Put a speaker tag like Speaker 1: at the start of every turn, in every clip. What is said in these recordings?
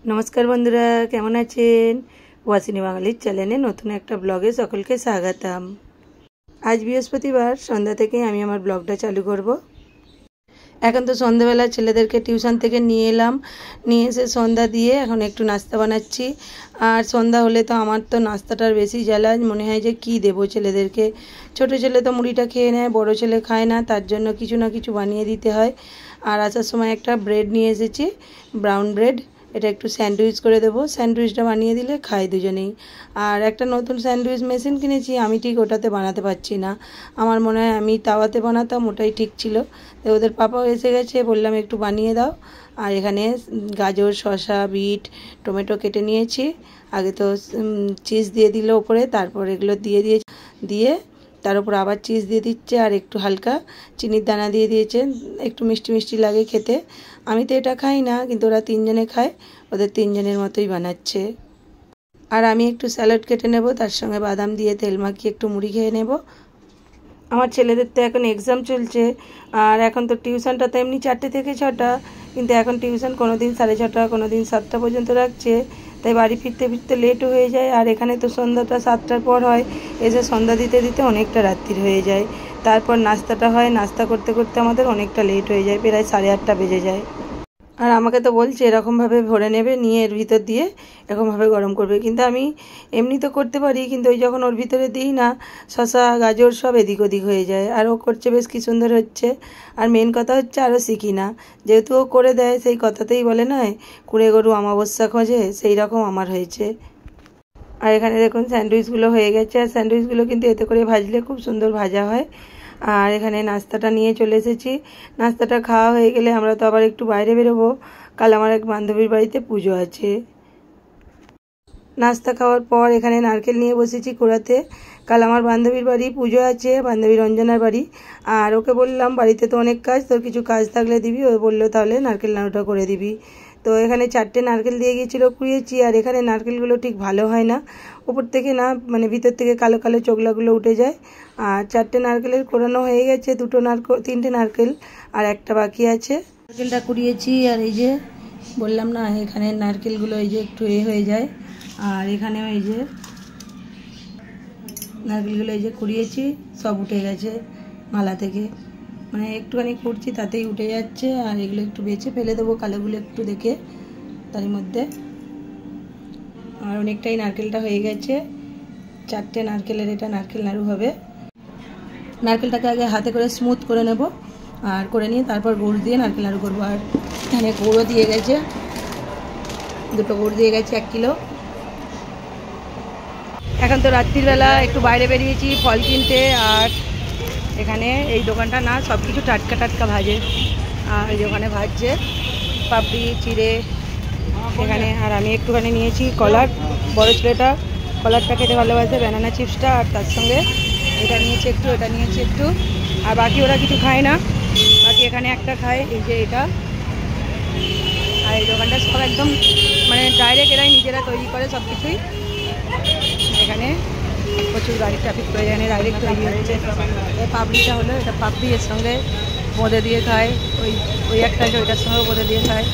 Speaker 1: नमस्कार बंधुरा केमन आছেন ওয়াসিনী বাঙালির চ্যানেলে নতুন একটা ব্লগে সকলকে স্বাগতম। আজ বৃহস্পতিবার সন্ধ্যা থেকে আমি আমার ব্লগটা চালু করব। এখন তো সন্ধ্যাবেলা ছেলেদেরকে টিউশন থেকে নিয়ে এলাম, নিয়ে এসে সন্ধ্যা দিয়ে এখন একটু নাস্তা বানাচ্ছি। আর সন্ধ্যা হলে তো আমার তো নাস্তাটার বেশি জ্বালা, মনে হয় যে কি দেবো ছেলেদেরকে। ছোট ছেলে তো মুড়িটা খেয়ে নেয়, বড় ছেলে খায় না, তার জন্য কিছু না কিছু বানিয়ে দিতে হয়। আর আসার সময় একটা ব্রেড নিয়ে এসেছি, ব্রাউন ব্রেড, এটা একটু স্যান্ডউইচ করে দেবো। স্যান্ডউইচটা বানিয়ে দিলে খাই দুজনেই। আর একটা নতুন স্যান্ডউইচ মেশিন কিনেছি, আমি ঠিক ওটাতে বানাতে পারছি না। আমার মনে হয় আমি তাওয়াতে বানাতাম, ওটাই ঠিক ছিল। তো ওদের পাপাও এসে গেছে, বললাম একটু বানিয়ে দাও। আর এখানে গাজর, শসা, বিট, টমেটো কেটে নিয়েছি। আগে তো চিজ দিয়ে দিল ওপরে, তারপর এগুলো দিয়ে তার উপর আবার চিজ দিয়ে দিচ্ছে, আর একটু হালকা চিনির দানা দিয়ে দিয়েছে, একটু মিষ্টি মিষ্টি লাগে খেতে। আমি তো এটা খাই না, কিন্তু ওরা তিনজনে খায়, ওদের তিনজনের মতোই বানাচ্ছে। আর আমি একটু স্যালাড কেটে নেব, তার সঙ্গে বাদাম দিয়ে তেল মাখিয়ে একটু মুড়ি খেয়ে নেব। আমার ছেলেদের তো এখন এক্সাম চলছে, আর এখন তো টিউশনটা তো এমনি 4টে থেকে 6টা, কিন্তু এখন টিউশন কোনো দিন 6:30, কোনো দিন 7টা পর্যন্ত রাখছে। তাই বাড়ি ফিরতে ফিরতে লেটও হয়ে যায়। আর এখানে তো সন্ধ্যাটা 7টার পর হয়, এসে সন্ধ্যা দিতে দিতে অনেকটা রাত্রির হয়ে যায়। তারপর নাস্তাটা হয়, নাস্তা করতে করতে আমাদের অনেকটা লেট হয়ে যায়, প্রায় 8:30টা বেজে যায়। আর আমাকে তো বলছে এরকমভাবে ভরে নেবে, নিয়ে এর ভিতর দিয়ে এরকমভাবে গরম করবে। কিন্তু আমি এমনি তো করতে পারি, কিন্তু ওই যখন ওর ভিতরে দিই না, শসা গাজর সব এদিক ওদিক হয়ে যায়। আর ও করছে বেশ কি সুন্দর হচ্ছে। আর মেন কথা হচ্ছে আরও শিখি না, যেহেতু ও করে দেয়, সেই কথাতেই বলে নয় কুঁড়ে গরু অমাবস্যা খোঁজে, সেই রকম আমার হয়েছে। আর এখানে দেখুন স্যান্ডউইচগুলো হয়ে গেছে। আর স্যান্ডউইচগুলো কিন্তু এতে করে ভাজলে খুব সুন্দর ভাজা হয়। আর এখানে নাস্তাটা নিয়ে চলে এসেছি। নাস্তাটা খাওয়া হয়ে গেলে আমরা তো আবার একটু বাইরে বেরোবো, কাল আমার এক বান্ধবীর বাড়িতে পুজো আছে। নাস্তা খাওয়ার পর এখানে নারকেল নিয়ে বসেছি কুড়াতে। কাল আমার বান্ধবীর বাড়ি পুজো আছে, বান্ধবী রঞ্জনার বাড়ি। আর ওকে বললাম বাড়িতে তো অনেক কাজ, তোর কিছু কাজ থাকলে দিবি। ও বললো তাহলে নারকেল নাড়ুটা করে দিবি। তো এখানে 4টে নারকেল দিয়ে গিয়েছিলো, কুড়িয়েছি। আর এখানে নারকেলগুলো ঠিক ভালো হয় না, উপর থেকে না, মানে ভিতর থেকে কালো কালো চোগলাগুলো উঠে যায়। আর 4টে নারকেলের কোরানো হয়ে গেছে, 3টে নারকেল আর একটা বাকি আছে। নারকেলটা কুড়িয়েছি, আর এই যে বললাম না, এখানে নারকেলগুলো এই যে একটু হয়ে যায়। আর এখানেও এই যে নারকেলগুলো এই যে কুড়িয়েছি, সব উঠে গেছে মালা থেকে, মানে একটুখানি কুড়ছি তাতেই উঠে যাচ্ছে। আর এগুলো একটু বেছে ফেলে দেবো, কালোগুলো একটু দেখে তার মধ্যে। আর অনেকটাই নারকেলটা হয়ে গেছে, 4টে নারকেলের এটা নারকেল নাড়ু হবে। নারকেলটাকে আগে হাতে করে স্মুথ করে নেব, আর করে নিয়ে তারপর গুড় দিয়ে নারকেল নাড়ু করবো। আর এখানে গুঁড়ো দিয়ে গেছে, 2টো গুড় দিয়ে গেছে 1 কিলো। এখন তো রাত্রিবেলা একটু বাইরে বেরিয়েছি ফল কিনতে। আর এখানে এই দোকানটা না, সব কিছু টাটকা টাটকা ভাজে। আর এই ওখানে ভাজছে পাপড়ি চিড়ে এখানে। আর আমি একটুখানি নিয়েছি কলার, বড় ছেলেটা কলারটা খেতে ভালোবাসে, ব্যানানা চিপসটা। আর তার সঙ্গে এটা নিয়েছি একটু, এটা নিয়েছি একটু। আর বাকি ওরা কিছু খায় না, বাকি এখানে একটা খায়, এই যে এটা। আর এই দোকানটা সব একদম মানে ডাইরেক্ট এরাই নিজেরা তৈরি করে সব কিছুই। এখানে প্রচুর গাড়ির ট্রাফিক করে, এখানে ডাইরেক্ট তৈরি হচ্ছে। এই পাপড়িটা হলো, এটা পাপড়ি, এর সঙ্গে বোঁদে দিয়ে খায়, ওই একটা আছে ওইটার সঙ্গেও বোঁদে দিয়ে খায়,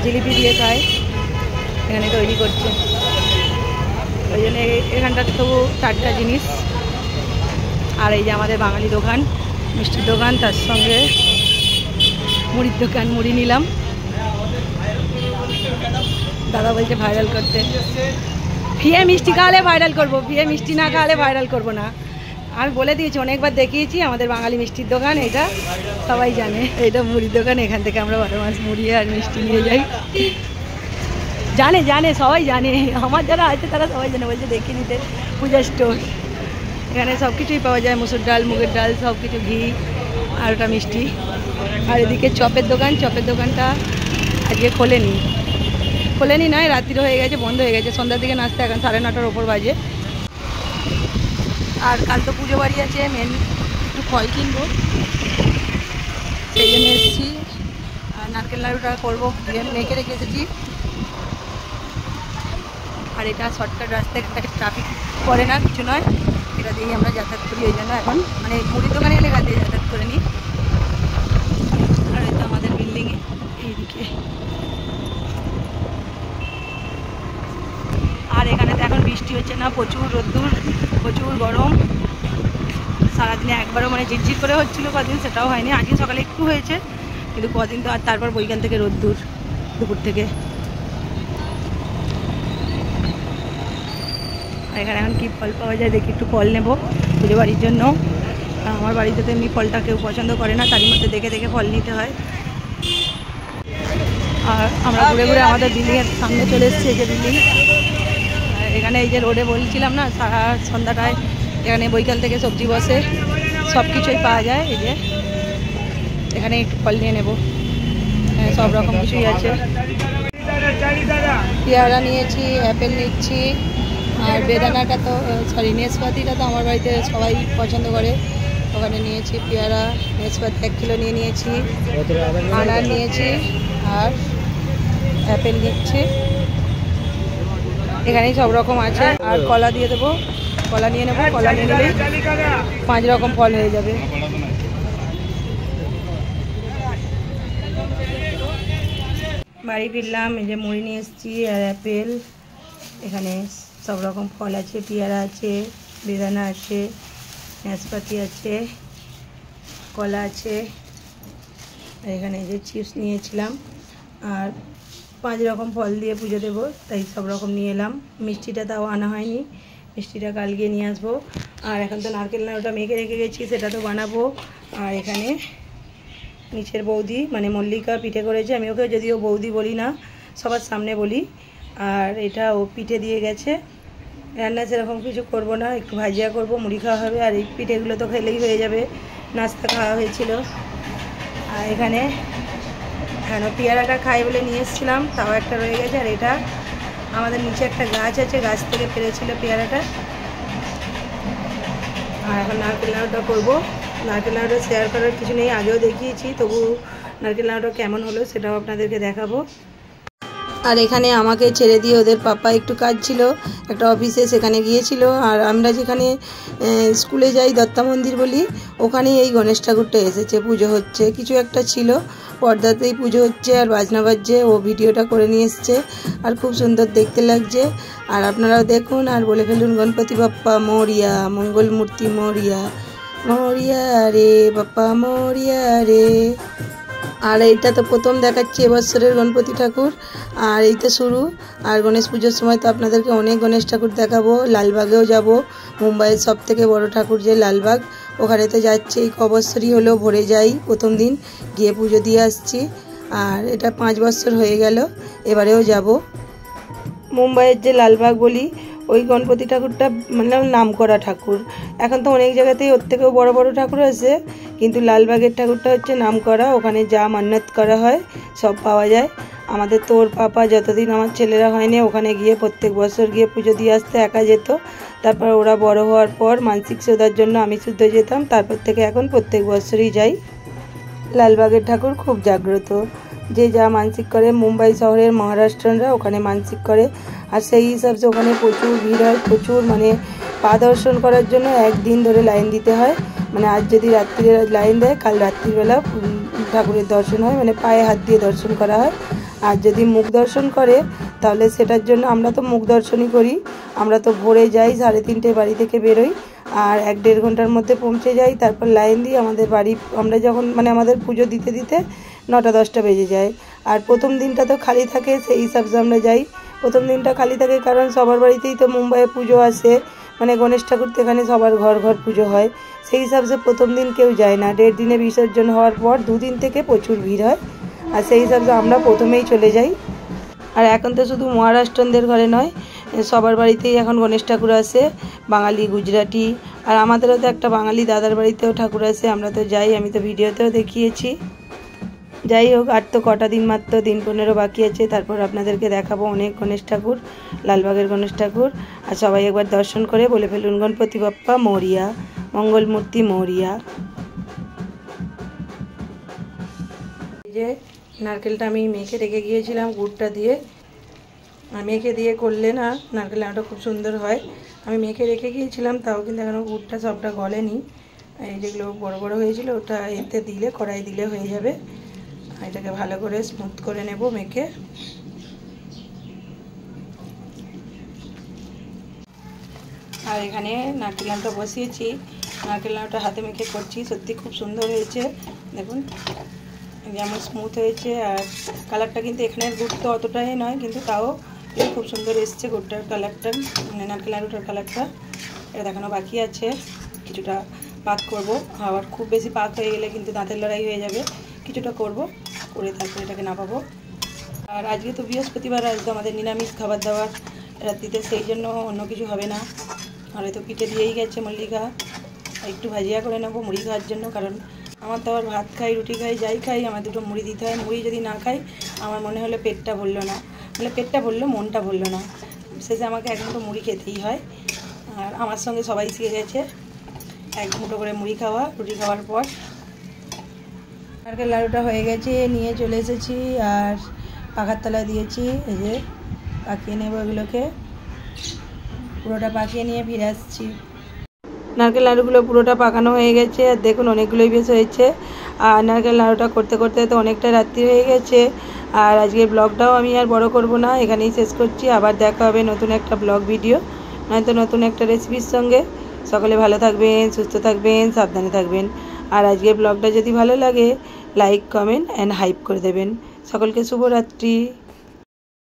Speaker 1: জিলিপি দিয়ে খায়, এখানে তৈরি করছে। ওই জন্য এখানটার তবু টাটকা জিনিস। আর এই যে আমাদের বাঙালি দোকান, মিষ্টির দোকান, তার সঙ্গে মুড়ির দোকান, মুড়ি নিলাম। দাদা বলছে ভাইরাল করতে, ফিয়ে মিষ্টি খাওয়ালে ভাইরাল করবো, ফিয়ে মিষ্টি না খাওয়ালে ভাইরাল করবো না। আমি বলে দিয়েছি, অনেকবার দেখিয়েছি আমাদের বাঙালি মিষ্টির দোকান, এটা সবাই জানে। এটা মুড়ির দোকান, এখান থেকে আমরা 12 মাস মুড়ি আর মিষ্টি নিয়ে যাই। জানে সবাই জানে, আমার যারা আছে তারা সবাই জানে, বলছে দেখিয়ে নিতে পূজা স্টোর। এখানে সব কিছুই পাওয়া যায়, মুসুর ডাল, মুগের ডাল, সব কিছু, ঘি, আর ওটা মিষ্টি। আর এদিকে চপের দোকান, চপের দোকানটা আজকে খোলেনি নয়, রাত্রি হয়ে গেছে, বন্ধ হয়ে গেছে। সন্ধ্যার দিকে নাস্তা, এখন 9:30টার ওপর বাজে। আর কাল তো পুজো বাড়ি আছে, মেন একটু ফল কিনবো, সেই জন্য এসেছি। আর নারকেল নাড়ুটা করবো, মেখে রেখে এসেছি। আর এটা শর্টকাট রাস্তা, ট্রাফিক করে না, কিছু নয়, এটা দিয়েই আমরা যাতায়াত করি। ওই জন্য এখন মানে মুড়ির দোকানে এলে গা দিয়ে যাতায়াত করে নিই। আর এটা আমাদের বিল্ডিংয়ে এইদিকে বৃষ্টি হচ্ছে না, প্রচুর রোদ্দুর, প্রচুর গরম। সারাদিনে একবারও মানে ঝিরঝির করে হচ্ছিলো কদিন, সেটাও হয়নি। আজকে সকালে একটু হয়েছে, কিন্তু কদিন তো। আর তারপর বৈকাল থেকে রোদ্দুর, দুপুর থেকে। এখানে এখন কি ফল পাওয়া যায় দেখি, একটু ফল নেব পুজো বাড়ির জন্য। আমার বাড়িতে তো এমনি ফলটা কেউ পছন্দ করে না, তারই মধ্যে দেখে দেখে ফল নিতে হয়। আর আমরা ঘুরে ঘুরে আমাদের বিল্ডিংয়ের সামনে চলে এসেছি, এই যে বিল্ডিং। এখানে এই যে রোডে বলছিলাম না, সারা সন্ধ্যাটায় এখানে বৈকাল থেকে সবজি বসে, সব কিছুই পাওয়া যায়। এই যে এখানে একটু ফল নিয়ে নেব, সব রকম কিছুই আছে। পেয়ারা নিয়েছি, অ্যাপেল নিচ্ছি, আর বেদানাটা তো সরি নেসপাতিটা তো আমার বাড়িতে সবাই পছন্দ করে, ওখানে নিয়েছি পেয়ারা। নেসপাতি 1 কিলো নিয়ে নিয়েছি, আনার নিয়েছি, আর অ্যাপেল নিচ্ছি। এখানেই সব রকম আছে। আর কলা দিয়ে দেবো, কলা নিয়ে নেবো। কলা নিয়ে নিলেই 5 রকম ফল হয়ে যাবে। বাড়ি ফিরলাম, এই যে মুড়ি নিয়ে এসেছি আর অ্যাপেল। এখানে সব রকম ফল আছে, পেয়ারা আছে, বেদানা আছে, নাশপাতি আছে, কলা আছে। আর এখানে যে চিপস নিয়েছিলাম, আর 5 রকম ফল দিয়ে পুজো দেবো, তাই সব রকম নিয়ে এলাম। মিষ্টিটা তাও আনা হয়নি, মিষ্টিটা কাল গিয়ে নিয়ে আসবো। আর এখন তো নারকেল নাড়ুটা মেখে রেখে গেছি, সেটা তো বানাবো। আর এখানে নিচের বৌদি মানে মল্লিকা পিঠে করেছে, আমি ওকে যদিও বৌদি বলি না, সবার সামনে বলি। আর এটা ও পিঠে দিয়ে গেছে। রান্না সেরকম কিছু করব না, একটু ভাজিয়া করব, মুড়ি খাওয়া হবে। আর এই পিঠেগুলো তো খেলেই হয়ে যাবে, নাস্তা খাওয়া হয়েছিল। আর এখানে পেয়ারাটা খাই বলে নিয়ে এসেছিলাম, তাও একটা রয়ে গেছে। আর এটা আমাদের নিচে একটা গাছ আছে, গাছ থেকে পেরেছিল পেয়ারাটা। আর এখন নারকেল নাড়ুটা করবো। নারকেল নাড়ুটা শেয়ার করার কিছু নেই, আগেও দেখিয়েছি, তবু নারকেল নাড়ুটা কেমন হলো সেটাও আপনাদেরকে দেখাবো। আর এখানে আমাকে ছেড়ে দিয়ে ওদের পাপা একটু কাজ ছিল একটা অফিসে, সেখানে গিয়েছিল। আর আমরা যেখানে স্কুলে যাই দত্তা মন্দির বলি, ওখানে এই গণেশ ঠাকুরটা এসেছে, পুজো হচ্ছে, কিছু একটা ছিল, পর্দাতেই পুজো হচ্ছে আর বাজনা বাজছে। ও ভিডিওটা করে নিয়ে এসছে, আর খুব সুন্দর দেখতে লাগছে। আর আপনারাও দেখুন আর বলে ফেলুন, গণপতি বাপ্পা মোরিয়া, মঙ্গল মূর্তি মোরিয়া, মোরিয়া রে বাপ্পা মোরিয়া রে। আর এইটা তো প্রথম দেখাচ্ছি এবছরের গণপতি ঠাকুর, আর এই তো শুরু। আর গণেশ পুজোর সময় তো আপনাদেরকে অনেক গণেশ ঠাকুর দেখাবো। লালবাগেও যাব, মুম্বাইয়ের সবথেকে বড় ঠাকুর যে লালবাগ, ওখানে তো যাচ্ছি। এই কবছরই হলো ভরে যাই, প্রথম দিন গিয়ে পুজো দিয়ে আসছি। আর এটা 5 বছর হয়ে গেল, এবারেও যাব। মুম্বাইয়ের যে লালবাগ বলি, ওই গণপতি ঠাকুরটা মানে নাম করা ঠাকুর। এখন তো অনেক জায়গাতেই ওর থেকেও বড় বড় ঠাকুর আছে, কিন্তু লালবাগের ঠাকুরটা হচ্ছে নাম করা। ওখানে যা মান্নত করা হয় সব পাওয়া যায়। আমাদের তো ওর পাপা যতদিন আমার ছেলেরা হয়নি, ওখানে গিয়ে প্রত্যেক বছর গিয়ে পুজো দিয়ে আসতে, একা যেত। তারপর ওরা বড় হওয়ার পর মানসিক শ্রদ্ধার জন্য আমি শুদ্ধ যেতাম, তারপর থেকে এখন প্রত্যেক বছরই যাই। লালবাগের ঠাকুর খুব জাগ্রত, যে যা মানসিক করে, মুম্বাই শহরের মহারাষ্ট্রনরা ওখানে মানসিক করে। আর সেই হিসাবে ওখানে প্রচুর ভিড় হয়, প্রচুর মানে পা দর্শন করার জন্য 1 দিন ধরে লাইন দিতে হয়। মানে আজ যদি রাত্রিরে লাইন দেয়, কাল রাত্রিবেলা ঠাকুরের দর্শন হয়, মানে পায়ে হাত দিয়ে দর্শন করা হয়। আর যদি মুখ দর্শন করে, তাহলে সেটার জন্য আমরা তো মুখ দর্শনই করি। আমরা তো ভোরে যাই, 3:30 বাড়ি থেকে বেরোই, আর 1-1.5 ঘন্টার মধ্যে পৌঁছে যাই। তারপর লাইন দিই আমাদের বাড়ি, আমরা যখন মানে আমাদের পুজো দিতে দিতে 9টা-10টা বেজে যায়। আর প্রথম দিনটা তো খালি থাকে, সেই হিসাবে আমরা যাই। প্রথম দিনটা খালি থাকে কারণ সবার বাড়িতেই তো মুম্বাইয়ে পুজো আসে, মানে গণেশ ঠাকুর তো এখানে সবার ঘর ঘর পুজো হয়। সেই হিসাবে প্রথম দিন কেউ যায় না। 1.5 দিনে বিসর্জন হওয়ার পর 2 দিন থেকে প্রচুর ভিড় হয়, আর সেই হিসাবে আমরা প্রথমেই চলে যাই। আর এখন তো শুধু মহারাষ্ট্রনদের ঘরে নয়, সবার বাড়িতেই এখন গণেশ ঠাকুর আসে, বাঙালি, গুজরাটি। আর আমাদেরও তো একটা বাঙালি দাদার বাড়িতেও ঠাকুর আসে, আমরা তো যাই, আমি তো ভিডিওতেও দেখিয়েছি। যাই হোক, আর তো কটা দিন মাত্র, দিন 15 বাকি আছে, তারপর আপনাদেরকে দেখাবো অনেক গণেশ ঠাকুর, লালবাগের গণেশ ঠাকুর। আর সবাই একবার দর্শন করে বলে ফেলুন, গণপতি বাপ্পা মোরিয়া, মঙ্গল মূর্তি মোরিয়া। এই যে নারকেলটা আমি মেখে রেখে গিয়েছিলাম গুড়টা দিয়ে, মেখে দিয়ে করলে না নারকেল নাড়ুটা খুব সুন্দর হয়। আমি মেখে রেখে গিয়েছিলাম, তাও কিন্তু এখনও গুড়টা সবটা গলেনি। এই যেগুলো বড় বড় হয়েছিল, ওটা এতে দিলে, কড়াই দিলে হয়ে যাবে। এটাকে ভালো করে স্মুথ করে নেব মেখে। আর এখানে নারকেল নাড়ুটা বসিয়েছি। নারকেল নাড়ুটা হাতে মেখে করছি, সত্যি খুব সুন্দর হয়েছে। দেখুন যেমন স্মুথ হয়েছে, আর কালারটা কিন্তু এখানের গুড় তো অতটাই নয়, কিন্তু তাও খুব সুন্দর এসছে গুড়টার কালারটা, মানে নারকেল নাড়ুটার কালারটা। এটা দেখানো বাকি আছে, কিছুটা পাক করব। আবার খুব বেশি পাক হয়ে গেলে কিন্তু দাঁতের লড়াই হয়ে যাবে। কিছুটা করব, করে তারপরে এটাকে নামাবো। আর আজকে তো বৃহস্পতিবার, আজকে আমাদের নিরামিষ খাবার দাবার রাত্রিতে, সেই জন্য অন্য কিছু হবে না। আর তো পিঠে দিয়েই গেছে মল্লিকা, একটু ভাজিয়া করে নেবো মুড়ি খাওয়ার জন্য, কারণ আমার তো আবার ভাত খাই রুটি খাই যাই খাই আমার দুটো মুড়ি দিতে হয়। মুড়ি যদি না খাই আমার মনে হলো পেটটা ভরলো না, মানে পেটটা ভরলো মনটা ভরলো না, শেষে আমাকে এক মুঠো মুড়ি খেতেই হয়। আর আমার সঙ্গে সবাই শিখে গেছে এক মুঠো করে মুড়ি খাওয়া রুটি খাওয়ার পর। নারকেল লাড়ুটা হয়ে গেছে, নিয়ে চলে এসেছি আর পাখার তলায় দিয়েছি। এই যে পাকিয়ে নেব এগুলোকে, পুরোটা পাকিয়ে নিয়ে ফিরে আসছি। নারকেল নাড়ুগুলো পুরোটা পাকানো হয়ে গেছে, আর দেখুন অনেকগুলোই বেশ হয়েছে। আর নারকেল নাড়ুটা করতে করতে তো অনেকটা রাত্রি হয়ে গেছে। আর আজকের ব্লগটাও আমি আর বড় করব না, এখানেই শেষ করছি। আবার দেখা হবে নতুন একটা ব্লগ ভিডিও, নয়তো নতুন একটা রেসিপির সঙ্গে। সকলে ভালো থাকবেন, সুস্থ থাকবেন, সাবধানে থাকবেন। আর আজকের ব্লগটা যদি ভালো লাগে লাইক কমেন্ট অ্যান্ড হাইপ করে দেবেন। সকলকে শুভরাত্রি।